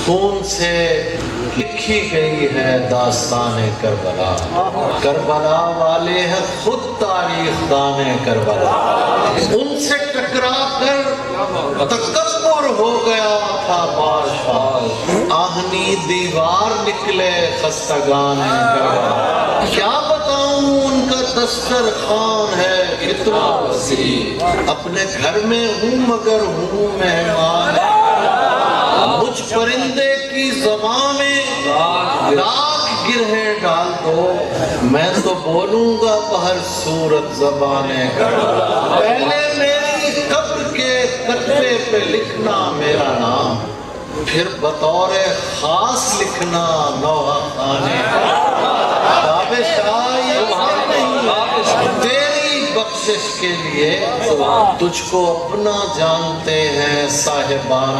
خون سے لکھی گئی ہے داستان کربلا، کربلا والے ہیں خود تاریخ دان کربلا، ان سے ٹکرا کر تکبر ہو گیا تھا بادشاہ، آہنی دیوار نکلے خستگان کربلا، کیا بتاؤں ان کا دسترخوان ہے کتنا وسیع، اپنے گھر میں ہوں مگر ہوں مہمان، مجھ پرندے کی زبان میں لاکھ گرہیں ڈال دو، میں تو بولوں گا بہر صورت زبانیں کربلا، پہلے میری قبر کے کتبے پہ لکھنا میرا نام، پھر بطور خاص لکھنا نوحہ خانے باب شاہ، یہ نہیں تیری بخشش کے لیے تجھ کو اپنا جانتے ہیں صاحبان